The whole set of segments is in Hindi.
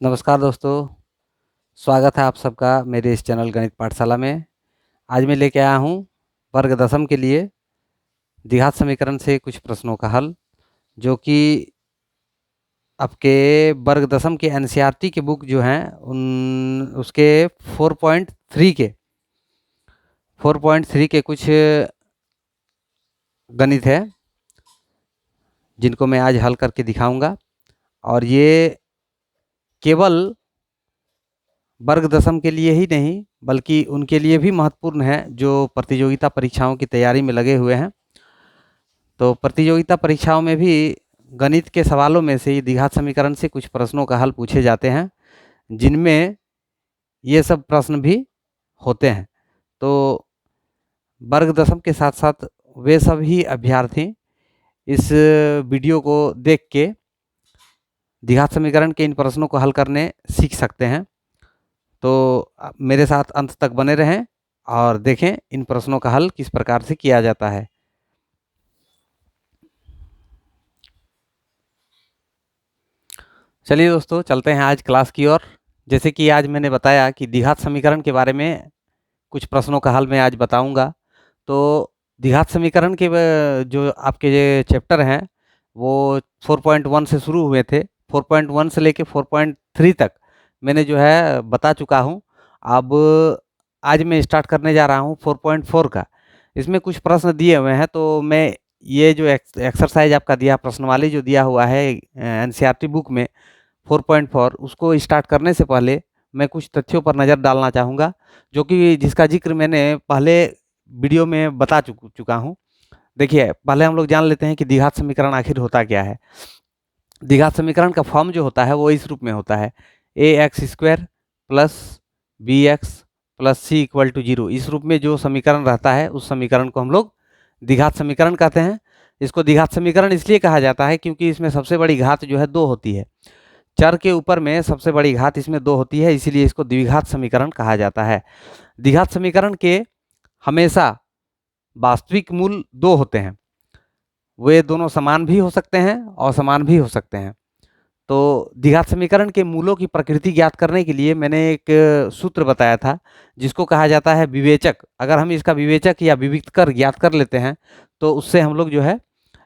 नमस्कार दोस्तों, स्वागत है आप सबका मेरे इस चैनल गणित पाठशाला में। आज मैं लेके आया हूँ वर्ग दशम के लिए द्विघात समीकरण से कुछ प्रश्नों का हल, जो कि आपके वर्ग दशम के एनसीईआरटी के बुक जो हैं उन उसके 4.3 के कुछ गणित है जिनको मैं आज हल करके दिखाऊंगा। और ये केवल वर्ग दशम के लिए ही नहीं बल्कि उनके लिए भी महत्वपूर्ण है जो प्रतियोगिता परीक्षाओं की तैयारी में लगे हुए हैं। तो प्रतियोगिता परीक्षाओं में भी गणित के सवालों में से द्विघात समीकरण से कुछ प्रश्नों का हल पूछे जाते हैं, जिनमें ये सब प्रश्न भी होते हैं। तो वर्ग दशम के साथ साथ वे सभी अभ्यर्थी इस वीडियो को देख के द्विघात समीकरण के इन प्रश्नों को हल करने सीख सकते हैं। तो मेरे साथ अंत तक बने रहें और देखें इन प्रश्नों का हल किस प्रकार से किया जाता है। चलिए दोस्तों, चलते हैं आज क्लास की ओर। जैसे कि आज मैंने बताया कि द्विघात समीकरण के बारे में कुछ प्रश्नों का हल मैं आज बताऊंगा। तो द्विघात समीकरण के जो आपके ये चैप्टर हैं वो 4.1 से शुरू हुए थे। 4.1 से लेके 4.3 तक मैंने जो है बता चुका हूं। अब आज मैं स्टार्ट करने जा रहा हूं 4.4 का। इसमें कुछ प्रश्न दिए हुए हैं, तो मैं ये जो एक्सरसाइज आपका दिया, प्रश्नवाली जो दिया हुआ है एनसीईआरटी बुक में 4.4, उसको स्टार्ट करने से पहले मैं कुछ तथ्यों पर नज़र डालना चाहूँगा, जो कि जिसका जिक्र मैंने पहले वीडियो में बता चुका हूँ। देखिए, पहले हम लोग जान लेते हैं कि द्विघात समीकरण आखिर होता क्या है। द्विघात समीकरण का फॉर्म जो होता है वो इस रूप में होता है: ax² plus bx plus c equal to 0। इस रूप में जो समीकरण रहता है उस समीकरण को हम लोग द्विघात समीकरण कहते हैं। इसको द्विघात समीकरण इसलिए कहा जाता है क्योंकि इसमें सबसे बड़ी घात जो है 2 होती है। चर के ऊपर में सबसे बड़ी घात इसमें 2 होती है, इसीलिए इसको द्विघात समीकरण कहा जाता है। द्विघात समीकरण के हमेशा वास्तविक मूल 2 होते हैं। वे दोनों समान भी हो सकते हैं, असमान भी हो सकते हैं। तो द्विघात समीकरण के मूलों की प्रकृति ज्ञात करने के लिए मैंने एक सूत्र बताया था, जिसको कहा जाता है विवेचक। अगर हम इसका विवेचक या विविक्तकर ज्ञात कर लेते हैं तो उससे हम लोग जो है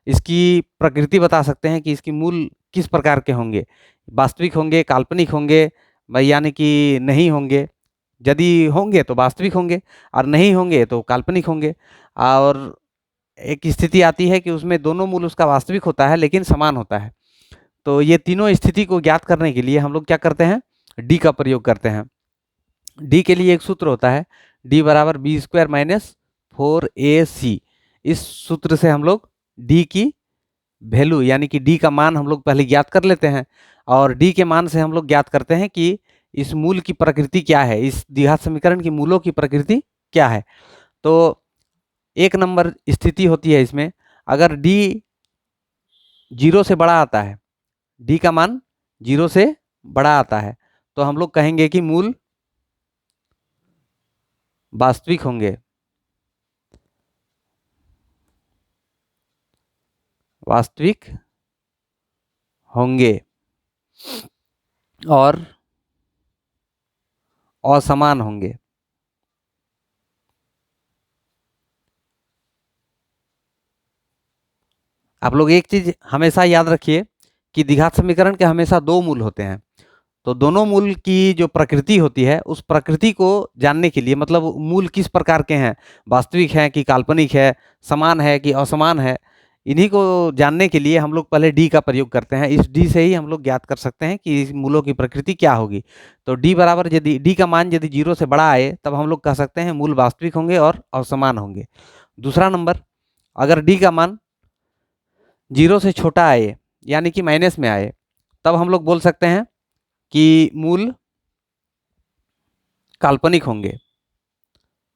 इसकी प्रकृति बता सकते हैं कि इसकी मूल किस प्रकार के होंगे। वास्तविक होंगे, काल्पनिक होंगे, यानी कि नहीं होंगे। यदि होंगे तो वास्तविक होंगे और नहीं होंगे तो काल्पनिक होंगे। और एक स्थिति आती है कि उसमें दोनों मूल उसका वास्तविक होता है लेकिन समान होता है। तो ये तीनों स्थिति को ज्ञात करने के लिए हम लोग क्या करते हैं, डी का प्रयोग करते हैं। डी के लिए एक सूत्र होता है, डी बराबर b² माइनस 4ac। इस सूत्र से हम लोग डी की वैल्यू यानी कि डी का मान हम लोग पहले ज्ञात कर लेते हैं, और डी के मान से हम लोग ज्ञात करते हैं कि इस मूल की प्रकृति क्या है, इस द्विघात समीकरण की मूलों की प्रकृति क्या है। तो एक नंबर स्थिति होती है इसमें, अगर डी 0 से बड़ा आता है, डी का मान 0 से बड़ा आता है, तो हम लोग कहेंगे कि मूल वास्तविक होंगे। वास्तविक होंगे और असमान होंगे। आप लोग एक चीज हमेशा याद रखिए कि द्विघात समीकरण के हमेशा 2 मूल होते हैं। तो दोनों मूल की जो प्रकृति होती है उस प्रकृति को जानने के लिए, मतलब मूल किस प्रकार के हैं, वास्तविक है कि काल्पनिक है, समान है कि असमान है, इन्हीं को जानने के लिए हम लोग पहले डी का प्रयोग करते हैं। इस डी से ही हम लोग ज्ञात कर सकते हैं कि इस मूलों की प्रकृति क्या होगी। तो डी बराबर, यदि डी का मान यदि 0 से बड़ा आए तब हम लोग कह सकते हैं मूल वास्तविक होंगे और असमान होंगे। दूसरा नंबर, अगर डी का मान 0 से छोटा आए यानी कि माइनस में आए, तब हम लोग बोल सकते हैं कि मूल काल्पनिक होंगे।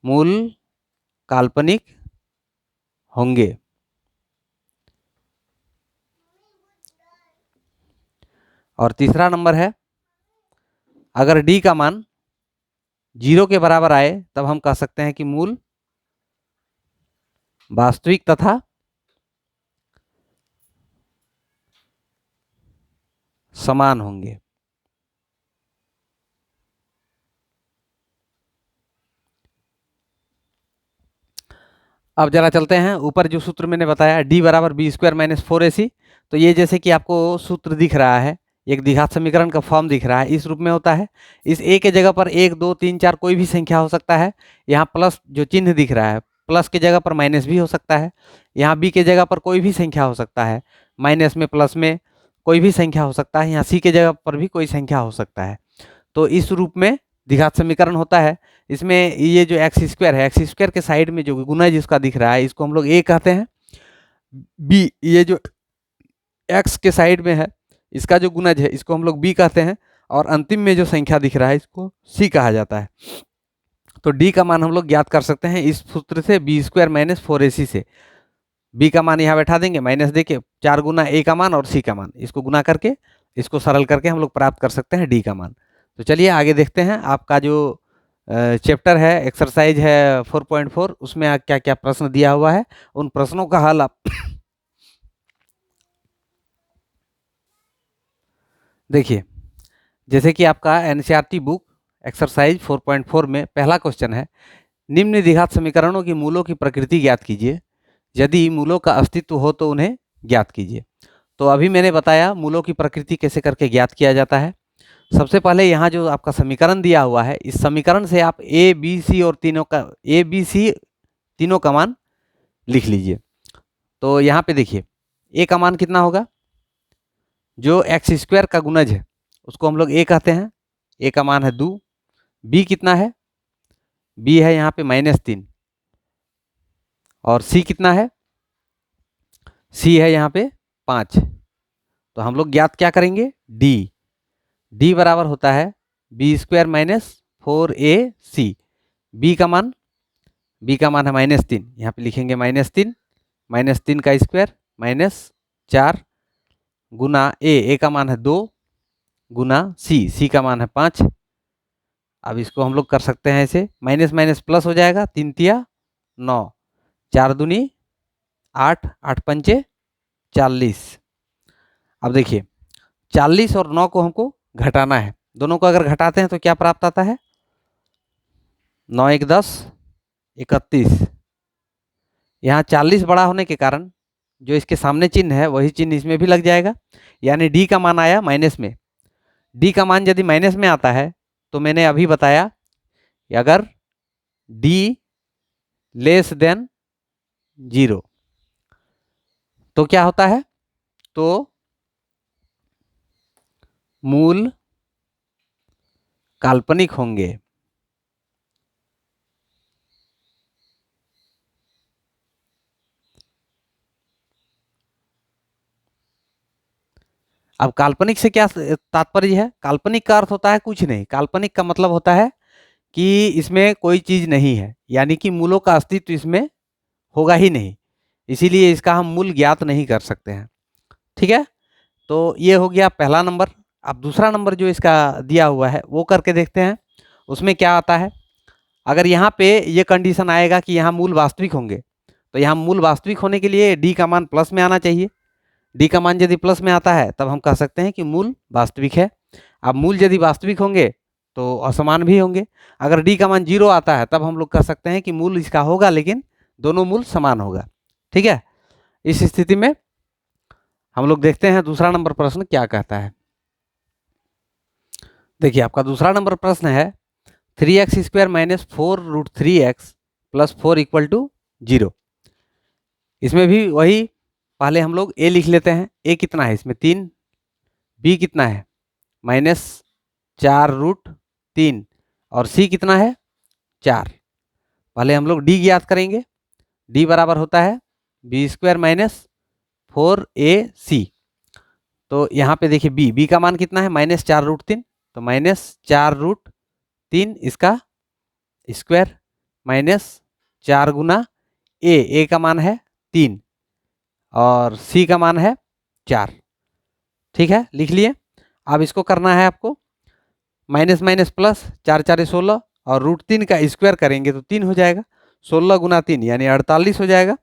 मूल काल्पनिक होंगे। और तीसरा नंबर है, अगर डी का मान 0 के बराबर आए तब हम कह सकते हैं कि मूल वास्तविक तथा समान होंगे। अब जरा चलते हैं ऊपर जो सूत्र मैंने बताया, डी बराबर बी स्क्वायर माइनस 4ac। तो ये जैसे कि आपको सूत्र दिख रहा है, एक द्विघात समीकरण का फॉर्म दिख रहा है, इस रूप में होता है। इस ए के जगह पर 1 2 3 4 कोई भी संख्या हो सकता है। यहाँ प्लस जो चिन्ह दिख रहा है, प्लस के जगह पर माइनस भी हो सकता है। यहाँ बी के जगह पर कोई भी संख्या हो सकता है, माइनस में प्लस में कोई भी संख्या हो सकता है। यहाँ सी के जगह पर भी कोई संख्या हो सकता है। तो इस रूप में द्विघात समीकरण होता है। इसमें ये जो एक्स स्क्वायर है, एक्स स्क्वायर के साइड में जो गुना जिसका दिख रहा है, इसको हम लोग ए कहते हैं। बी, ये जो एक्स के साइड में है, इसका जो गुणज है, इसको हम लोग बी कहते हैं। और अंतिम में जो संख्या दिख रहा है, इसको सी कहा जाता है। तो डी का मान हम लोग ज्ञात कर सकते हैं इस सूत्र से, बी स्क्वायर माइनस 4ac से। बी का मान यहाँ बैठा देंगे, माइनस देके 4 गुना ए का मान और सी का मान, इसको गुना करके इसको सरल करके हम लोग प्राप्त कर सकते हैं डी का मान। तो चलिए आगे देखते हैं। आपका जो चैप्टर है, एक्सरसाइज है 4.4, उसमें क्या क्या प्रश्न दिया हुआ है, उन प्रश्नों का हल आप देखिए। जैसे कि आपका एनसीईआरटी बुक एक्सरसाइज 4.4 में पहला क्वेश्चन है, निम्न द्विघात समीकरणों की मूलों की प्रकृति ज्ञात कीजिए, यदि मूलों का अस्तित्व हो तो उन्हें ज्ञात कीजिए। तो अभी मैंने बताया मूलों की प्रकृति कैसे करके ज्ञात किया जाता है। सबसे पहले यहाँ जो आपका समीकरण दिया हुआ है, इस समीकरण से आप ए बी सी और तीनों का मान लिख लीजिए। तो यहाँ पे देखिए, ए का मान कितना होगा, जो एक्स स्क्वायर का गुणज है उसको हम लोग ए कहते हैं, ए का मान है 2। बी कितना है, बी है यहाँ पे -3। और सी कितना है, सी है यहाँ पे 5। तो हम लोग ज्ञात क्या करेंगे, डी। डी बराबर होता है B square minus 4ac। B का मान है -3, यहाँ पे लिखेंगे -3, -3 का स्क्वायर -4 गुना ए का मान है 2 गुना सी का मान है 5। अब इसको हम लोग कर सकते हैं ऐसे, माइनस माइनस प्लस हो जाएगा, 3 तिया 9, 4 दूनी 8, 8 पंचे 40। अब देखिए 40 और 9 को हमको घटाना है, दोनों को अगर घटाते हैं तो क्या प्राप्त आता है, 9 1 10 31। यहाँ 40 बड़ा होने के कारण जो इसके सामने चिन्ह है वही चिन्ह इसमें भी लग जाएगा, यानी डी का मान आया माइनस में। डी का मान यदि माइनस में आता है तो मैंने अभी बताया कि अगर डी लेस देन 0 तो क्या होता है, तो मूल काल्पनिक होंगे। अब काल्पनिक से क्या तात्पर्य है, काल्पनिक का अर्थ होता है कुछ नहीं, काल्पनिक का मतलब होता है कि इसमें कोई चीज नहीं है, यानी कि मूलों का अस्तित्व इसमें होगा ही नहीं, इसीलिए इसका हम मूल ज्ञात नहीं कर सकते हैं। ठीक है, तो ये हो गया पहला नंबर। अब दूसरा नंबर जो इसका दिया हुआ है वो करके देखते हैं, उसमें क्या आता है। अगर यहाँ पे ये कंडीशन आएगा कि यहाँ मूल वास्तविक होंगे, तो यहाँ मूल वास्तविक होने के लिए डी का मान प्लस में आना चाहिए। डी का मान यदि प्लस में आता है तब हम कह सकते हैं कि मूल वास्तविक है। अब मूल यदि वास्तविक होंगे तो असमान भी होंगे। अगर डी का मान 0 आता है तब हम लोग कह सकते हैं कि मूल इसका होगा लेकिन दोनों मूल समान होगा। ठीक है, इस स्थिति में हम लोग देखते हैं दूसरा नंबर प्रश्न क्या कहता है। देखिए आपका दूसरा नंबर प्रश्न है 3x square minus 4√3x plus 4 = 0। इसमें भी वही, पहले हम लोग ए लिख लेते हैं। ए कितना है इसमें 3, बी कितना है -4√3 और सी कितना है 4। पहले हम लोग डी ज्ञात करेंगे। डी बराबर होता है बी स्क्वायर माइनस 4ac। तो यहाँ पे देखिए बी का मान कितना है -4√3, तो -4√3 इसका स्क्वायर -4 गुना ए का मान है 3 और सी का मान है 4। ठीक है, लिख लिए। अब इसको करना है आपको माइनस माइनस प्लस, 4 4 16 और √3 का स्क्वायर करेंगे तो 3 हो जाएगा, 16 गुना 3 यानी 48 हो जाएगा।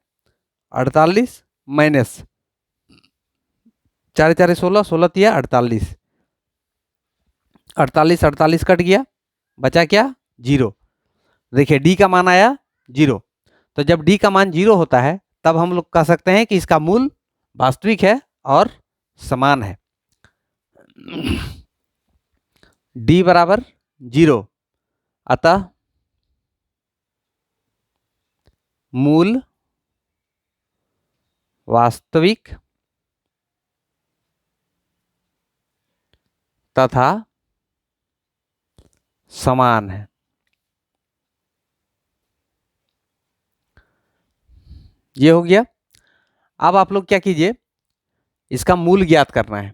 48 माइनस 4 4 16, 16 तिया 48, 48 48 कट गया, बचा क्या 0। देखिए डी का मान आया 0, तो जब डी का मान 0 होता है तब हम लोग कह सकते हैं कि इसका मूल वास्तविक है और समान है। डी बराबर 0, अतः मूल वास्तविक तथा समान है। ये हो गया। अब आप लोग क्या कीजिए, इसका मूल ज्ञात करना है।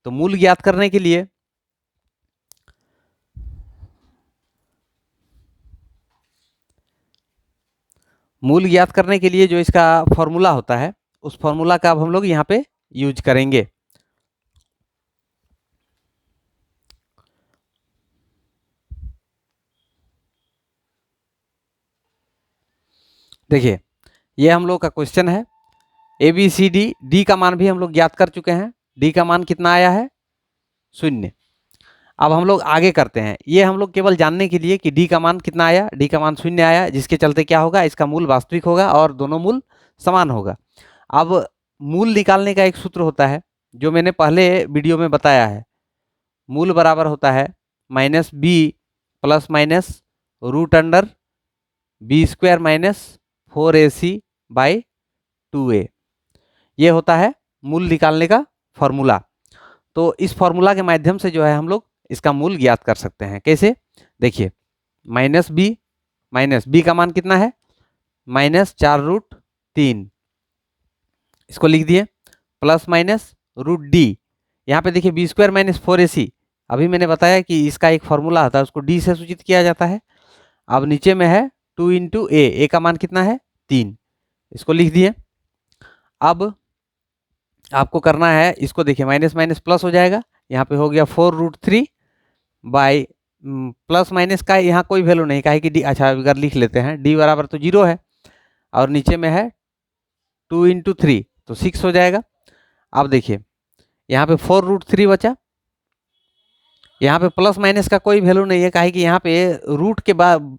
तो मूल ज्ञात करने के लिए जो इसका फॉर्मूला होता है उस फॉर्मूला का अब हम लोग यहाँ पे यूज करेंगे। देखिए, ये हम लोग का क्वेश्चन है A B C D. D का मान भी हम लोग ज्ञात कर चुके हैं। डी का मान कितना आया है? 0। अब हम लोग आगे करते हैं। ये हम लोग केवल जानने के लिए कि डी का मान कितना आया। डी का मान 0 आया, जिसके चलते क्या होगा, इसका मूल वास्तविक होगा और दोनों मूल समान होगा। अब मूल निकालने का एक सूत्र होता है जो मैंने पहले वीडियो में बताया है। मूल बराबर होता है minus B plus minus root under B square minus 4ac by 2a। ये होता है मूल निकालने का फॉर्मूला। तो इस फॉर्मूला के माध्यम से जो है हम लोग इसका मूल ज्ञात कर सकते हैं। कैसे? देखिए, माइनस बी का मान कितना है? -4√3। इसको लिख दिए, प्लस माइनस रूट डी। यहाँ पे देखिए बी स्क्वायर माइनस 4ac। अभी मैंने बताया कि इसका एक फॉर्मूला आता है, उसको डी से सूचित किया जाता है। अब नीचे में है 2 इंटू ए का मान कितना है? 3। इसको लिख दिए। अब आपको करना है, इसको देखिए माइनस माइनस प्लस हो जाएगा। यहाँ पे हो गया 4√3 बाई प्लस माइनस का यहाँ कोई वैल्यू नहीं, काहे कि डी, अच्छा अगर लिख लेते हैं डी बराबर तो 0 है और नीचे में है 2 इंटू 3 तो 6 हो जाएगा। अब देखिए यहाँ पे 4√3 बचा। यहाँ पे प्लस माइनस का कोई वैल्यू नहीं है, काहे कि यहाँ पे रूट के बाद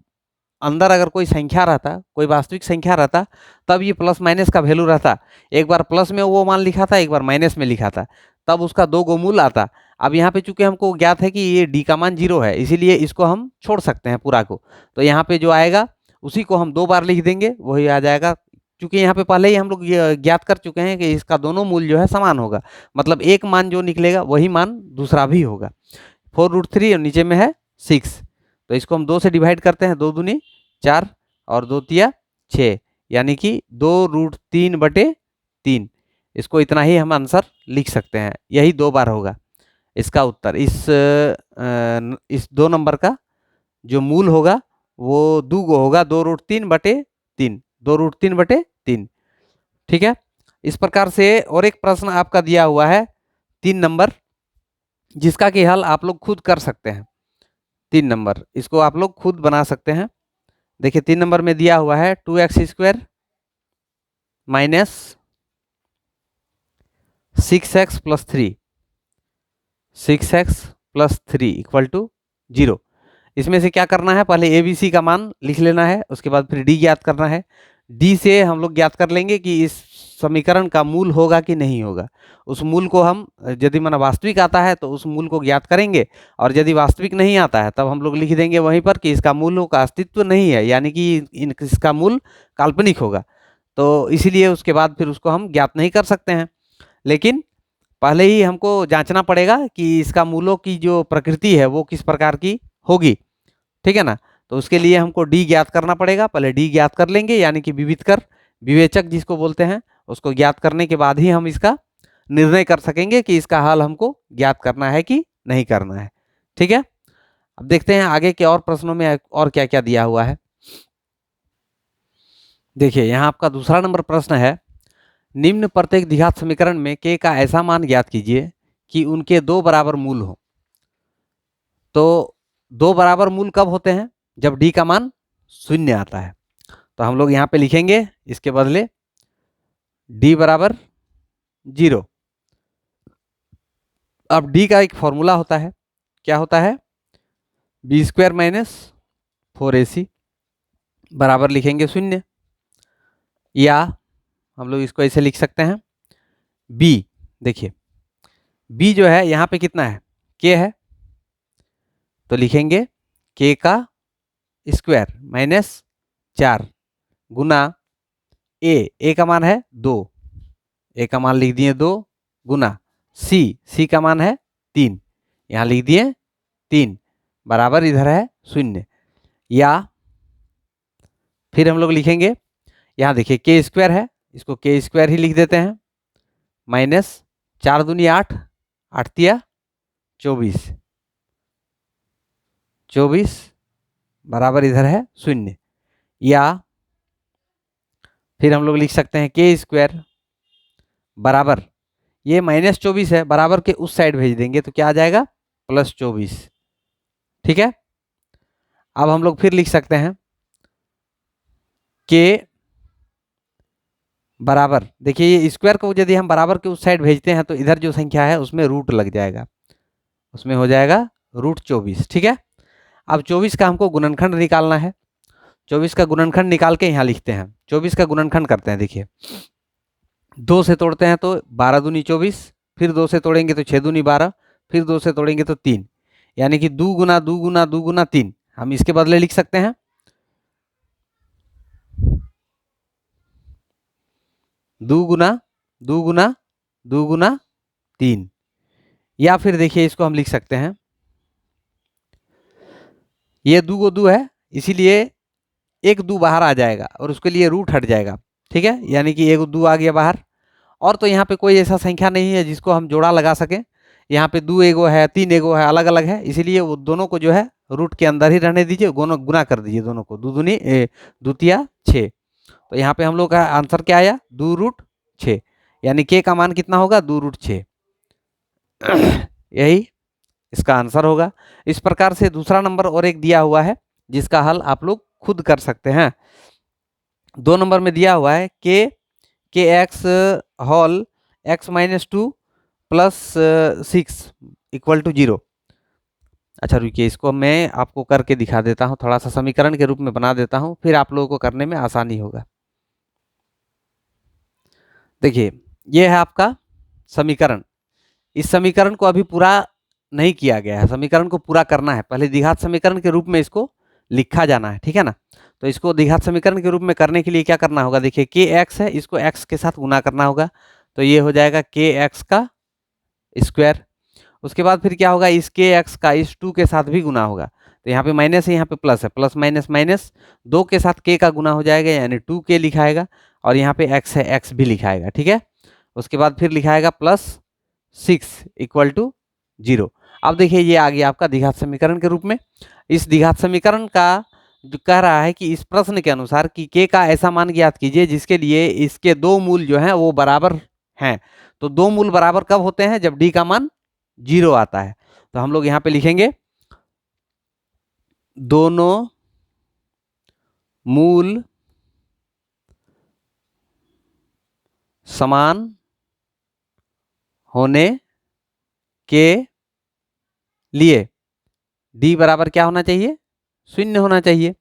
अंदर अगर कोई संख्या रहता, कोई वास्तविक संख्या रहता, तब ये प्लस माइनस का वैल्यू रहता। एक बार प्लस में वो मान लिखा था, एक बार माइनस में लिखा था, तब उसका 2 गो मूल आता। अब यहाँ पे चूंकि हमको ज्ञात है कि ये डी का मान 0 है, इसीलिए इसको हम छोड़ सकते हैं पूरा को। तो यहाँ पे जो आएगा उसी को हम 2 बार लिख देंगे, वही आ जाएगा। क्योंकि यहाँ पे पहले ही हम लोग ज्ञात कर चुके हैं कि इसका दोनों मूल जो है समान होगा, मतलब एक मान जो निकलेगा वही मान दूसरा भी होगा। 4√3 और नीचे में है 6, तो इसको हम 2 से डिवाइड करते हैं। 2 दूनी 4 और 2 तिया 6, यानी कि 2√3/3। इसको इतना ही हम आंसर लिख सकते हैं। यही 2 बार होगा इसका उत्तर। इस 2 नंबर का जो मूल होगा वो 2 गो होगा, 2√3/3, 2√3/3। ठीक है। इस प्रकार से और एक प्रश्न आपका दिया हुआ है 3 नंबर, जिसका कि हल आप लोग खुद कर सकते हैं। 3 नंबर इसको आप लोग खुद बना सकते हैं। देखिए 3 नंबर में दिया हुआ है 2x² minus 6x plus 3, 6x plus 3 equal to 0। इसमें से क्या करना है, पहले ए बी सी का मान लिख लेना है, उसके बाद फिर डी ज्ञात करना है। डी से हम लोग ज्ञात कर लेंगे कि इस समीकरण का मूल होगा कि नहीं होगा। उस मूल को हम, यदि माना वास्तविक आता है तो उस मूल को ज्ञात करेंगे, और यदि वास्तविक नहीं आता है तब हम लोग लिख देंगे वहीं पर कि इसका मूलों का अस्तित्व नहीं है, यानी कि इसका मूल काल्पनिक होगा। तो इसीलिए उसके बाद फिर उसको हम ज्ञात नहीं कर सकते हैं। लेकिन पहले ही हमको जांचना पड़ेगा कि इसका मूलों की जो प्रकृति है वो किस प्रकार की होगी। ठीक है ना। तो उसके लिए हमको डी ज्ञात करना पड़ेगा। पहले डी ज्ञात कर लेंगे, यानी कि विविधकर, विवेचक जिसको बोलते हैं, उसको ज्ञात करने के बाद ही हम इसका निर्णय कर सकेंगे कि इसका हल हमको ज्ञात करना है कि नहीं करना है। ठीक है। अब देखते हैं आगे के और प्रश्नों में और क्या क्या दिया हुआ है। देखिए यहाँ आपका दूसरा नंबर प्रश्न है, निम्न प्रत्येक द्विघात समीकरण में के का ऐसा मान ज्ञात कीजिए कि उनके 2 बराबर मूल हो। तो 2 बराबर मूल कब होते हैं? जब डी का मान 0 आता है। तो हम लोग यहाँ पे लिखेंगे इसके बदले डी बराबर 0। अब डी का एक फॉर्मूला होता है, क्या होता है? बी स्क्वायर माइनस 4ac बराबर लिखेंगे 0। या हम लोग इसको ऐसे लिख सकते हैं बी। देखिए बी जो है यहाँ पे कितना है, के है, तो लिखेंगे के का स्क्वायर माइनस 4 गुना ए का मान है 2, ए का मान लिख दिए 2 गुना सी का मान है 3, यहाँ लिख दिए 3 बराबर इधर है 0। या फिर हम लोग लिखेंगे यहाँ देखिए के स्क्वायर है, इसको के स्क्वायर ही लिख देते हैं माइनस 4 दूनी 8, 8 तिया 24, 24 बराबर इधर है 0। या फिर हम लोग लिख सकते हैं के स्क्वायर बराबर ये माइनस 24 है, बराबर के उस साइड भेज देंगे तो क्या आ जाएगा प्लस 24। ठीक है, अब हम लोग फिर लिख सकते हैं के बराबर, देखिए ये स्क्वायर को यदि हम बराबर के उस साइड भेजते हैं तो इधर जो संख्या है उसमें रूट लग जाएगा, उसमें हो जाएगा रूट 24। ठीक है, अब 24 का हमको गुणनखंड निकालना है, 24 का गुणनखंड निकाल के यहाँ लिखते हैं। 24 का गुणनखंड करते हैं, देखिए 2 से तोड़ते हैं तो 12 दूनी 24, फिर 2 से तोड़ेंगे तो 6 दूनी 12, फिर 2 से तोड़ेंगे तो 3, यानी कि 2 गुना 2 गुना 2 गुना 3। हम इसके बदले लिख सकते हैं 2 गुना 2 गुना 2 गुना 3। या फिर देखिए इसको हम लिख सकते हैं, ये 2 को 2 है इसीलिए एक 2 बाहर आ जाएगा और उसके लिए रूट हट जाएगा। ठीक है, यानी कि एक 2 आ गया बाहर, और तो यहाँ पे कोई ऐसा संख्या नहीं है जिसको हम जोड़ा लगा सकें। यहाँ पे 2 एगो है, 3 एगो है, अलग अलग है, इसीलिए वो दोनों को जो है रूट के अंदर ही रहने दीजिए, दोनों गुना कर दीजिए दोनों को, 2 दूनी 2 तिया 6। तो यहाँ पे हम लोग का आंसर क्या आया 2 रूट 6, यानी के का मान कितना होगा 2 रूट 6। यही इसका आंसर होगा। इस प्रकार से दूसरा नंबर और एक दिया हुआ है जिसका हल आप लोग खुद कर सकते हैं। 2 नंबर में दिया हुआ है K X whole X minus 2 plus 6 equal to 0। अच्छा रुकिए, इसको मैं आपको करके दिखा देता हूँ, थोड़ा सा समीकरण के रूप में बना देता हूँ, फिर आप लोगों को करने में आसानी होगा। देखिए ये है आपका समीकरण, इस समीकरण को अभी पूरा नहीं किया गया है, समीकरण को पूरा करना है, पहले द्विघात समीकरण के रूप में इसको लिखा जाना है। ठीक है ना, तो इसको द्विघात समीकरण के रूप में करने के लिए क्या करना होगा, देखिए के एक्स है, इसको एक्स के साथ गुना करना होगा, तो ये हो जाएगा के एक्स का स्क्वायर। उसके बाद फिर क्या होगा, इस के एक्स का इस 2 के साथ भी गुना होगा, तो यहाँ पे माइनस है, यहाँ पे प्लस है, प्लस माइनस माइनस 2 के साथ के का गुना हो जाएगा यानी 2 के लिखाएगा, और यहाँ पे एक्स है एक्स भी लिखाएगा। ठीक है, उसके बाद फिर लिखाएगा प्लस 6 इक्वल टू 0। अब देखिए ये आ गया आपका द्विघात समीकरण के रूप में। इस द्विघात समीकरण का जो कह रहा है कि इस प्रश्न के अनुसार कि के का ऐसा मान ज्ञात कीजिए जिसके लिए इसके 2 मूल जो हैं वो बराबर हैं। तो 2 मूल बराबर कब होते हैं, जब डी का मान 0 आता है। तो हम लोग यहाँ पे लिखेंगे दोनों मूल समान होने के लिए डी बराबर क्या होना चाहिए, 0 होना चाहिए।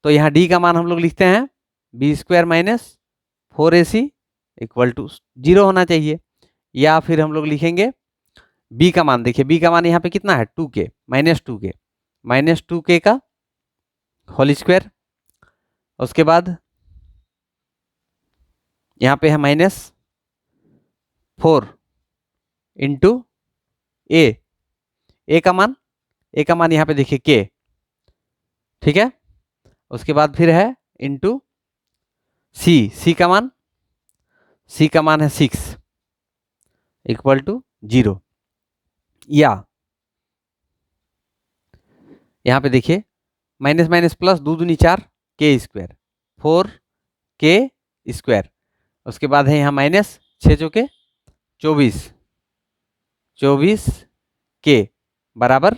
तो यहाँ डी का मान हम लोग लिखते हैं B square minus 4ac equal to 0 होना चाहिए। या फिर हम लोग लिखेंगे बी का मान, देखिए बी का मान यहाँ पे कितना है 2k माइनस 2k का होल स्क्वायर। उसके बाद यहाँ पे है माइनस 4 इंटू ए का मान यहाँ पे देखिए के। ठीक है, उसके बाद फिर है इंटू सी का मान है 6 इक्वल टू 0। या यहाँ पे देखिए माइनस माइनस प्लस 2 दूनी 4 के स्क्वायर 4 के स्क्वायर। उसके बाद है यहाँ माइनस 6 चौके 24 के बराबर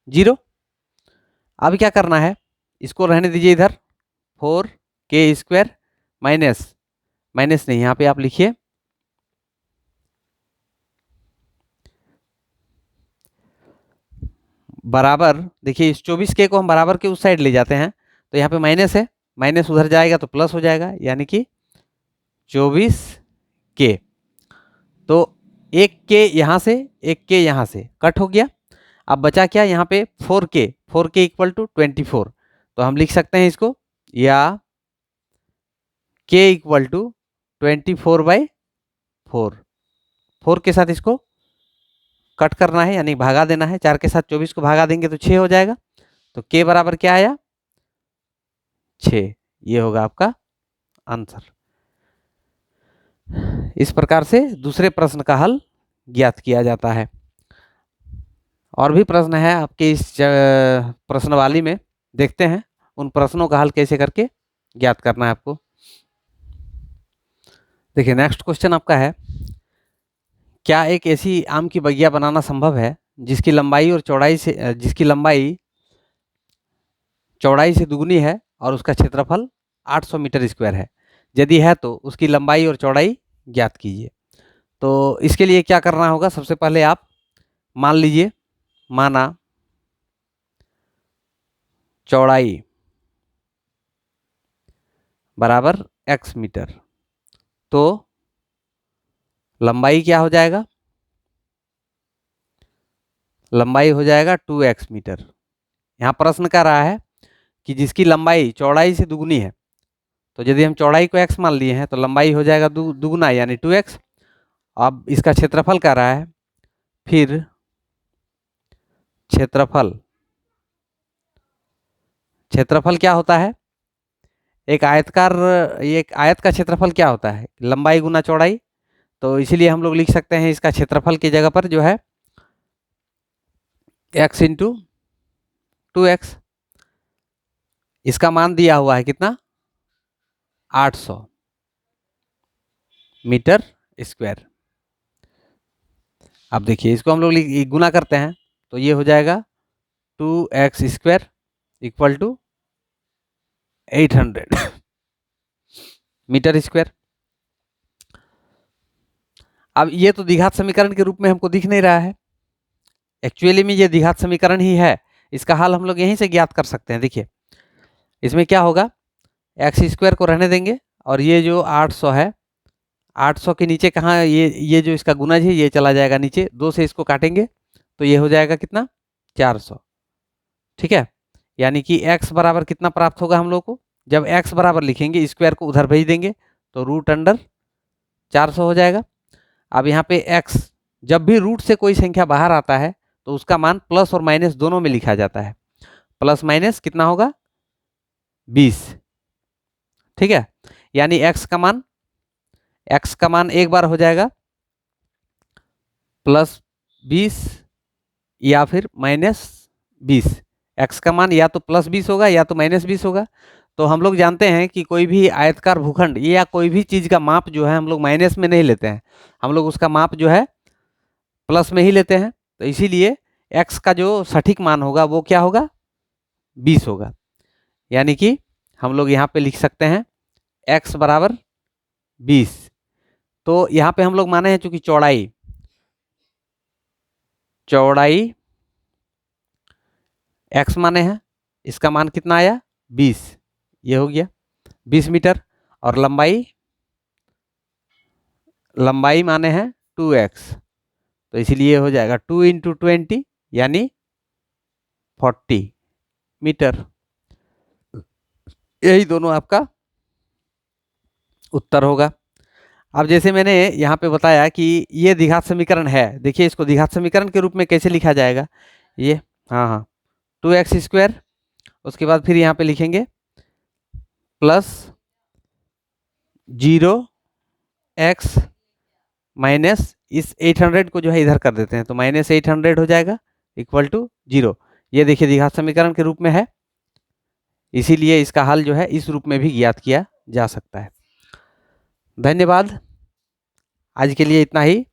0। अब क्या करना है, इसको रहने दीजिए इधर 4 के स्क्वायर माइनस नहीं, यहाँ पे आप लिखिए बराबर, देखिए इस 24 के को हम बराबर के उस साइड ले जाते हैं तो यहाँ पे माइनस है, माइनस उधर जाएगा तो प्लस हो जाएगा, यानी कि 24K। तो 1K यहाँ से 1K यहाँ से कट हो गया। अब बचा क्या यहाँ पे 4K, 4K इक्वल टू 24। तो हम लिख सकते हैं इसको, या K इक्वल टू 24/4। 4 के साथ इसको कट करना है, यानी भागा देना है। 4 के साथ 24 को भागा देंगे तो 6 हो जाएगा। तो K बराबर क्या आया, 6। ये होगा आपका आंसर। इस प्रकार से दूसरे प्रश्न का हल ज्ञात किया जाता है। और भी प्रश्न है आपके इस प्रश्नवाली में, देखते हैं उन प्रश्नों का हल कैसे करके ज्ञात करना है आपको। देखिए नेक्स्ट क्वेश्चन आपका है, क्या एक ऐसी आम की बगिया बनाना संभव है जिसकी लंबाई चौड़ाई से दुगनी है और उसका क्षेत्रफल 800 मीटर स्क्वायर है? यदि है तो उसकी लंबाई और चौड़ाई ज्ञात कीजिए। तो इसके लिए क्या करना होगा, सबसे पहले आप मान लीजिए, माना चौड़ाई बराबर x मीटर, तो लंबाई क्या हो जाएगा, लंबाई हो जाएगा 2x मीटर। यहाँ प्रश्न कर रहा है कि जिसकी लंबाई चौड़ाई से दुगनी है, तो यदि हम चौड़ाई को x मान लिए हैं तो लंबाई हो जाएगा दुगना यानी 2x। अब इसका क्षेत्रफल कर रहा है, फिर क्षेत्रफल क्या होता है, एक आयत का क्षेत्रफल क्या होता है, लंबाई गुना चौड़ाई। तो इसीलिए हम लोग लिख सकते हैं इसका क्षेत्रफल की जगह पर जो है x इंटू 2x। इसका मान दिया हुआ है कितना, 800 मीटर स्क्वायर। अब देखिए इसको हम लोग गुना करते हैं तो ये हो जाएगा 2x square equal to 800 metre square. अब ये तो द्विघात समीकरण के रूप में हमको दिख नहीं रहा है, एक्चुअली में ये द्विघात समीकरण ही है। इसका हल हम लोग यहीं से ज्ञात कर सकते हैं। देखिए इसमें क्या होगा, एक्स स्क्वायर को रहने देंगे और ये जो 800 है, 800 के नीचे कहाँ, ये जो इसका गुणज है ये चला जाएगा नीचे, 2 से इसको काटेंगे तो ये हो जाएगा कितना, 400। ठीक है, यानी कि x बराबर कितना प्राप्त होगा हम लोग को, जब x बराबर लिखेंगे स्क्वायर को उधर भेज देंगे तो √400 हो जाएगा। अब यहाँ पे x, जब भी रूट से कोई संख्या बाहर आता है तो उसका मान प्लस और माइनस दोनों में लिखा जाता है। प्लस माइनस कितना होगा, 20। ठीक है, यानी x का मान एक बार हो जाएगा +20 या फिर -20। x का मान या तो +20 होगा या तो -20 होगा। तो हम लोग जानते हैं कि कोई भी आयतकार भूखंड या कोई भी चीज़ का माप जो है हम लोग माइनस में नहीं लेते हैं, हम लोग उसका माप जो है प्लस में ही लेते हैं। तो इसीलिए x का जो सटीक मान होगा वो क्या होगा, 20 होगा। यानी कि हम लोग यहाँ पे लिख सकते हैं x बराबर 20। तो यहाँ पे हम लोग माने हैं चूंकि चौड़ाई x माने हैं, इसका मान कितना आया, 20। ये हो गया 20 मीटर। और लंबाई माने हैं 2x, तो इसलिए हो जाएगा 2 × 20 यानी 40 मीटर। यही दोनों आपका उत्तर होगा। अब जैसे मैंने यहाँ पे बताया कि ये द्विघात समीकरण है, देखिए इसको द्विघात समीकरण के रूप में कैसे लिखा जाएगा, ये हाँ 2x स्क्वायर, उसके बाद फिर यहाँ पे लिखेंगे +0x माइनस इस 800 को जो है इधर कर देते हैं तो -800 हो जाएगा इक्वल टू 0। ये देखिए द्विघात समीकरण के रूप में है, इसीलिए इसका हल जो है इस रूप में भी ज्ञात किया जा सकता है। धन्यवाद, आज के लिए इतना ही।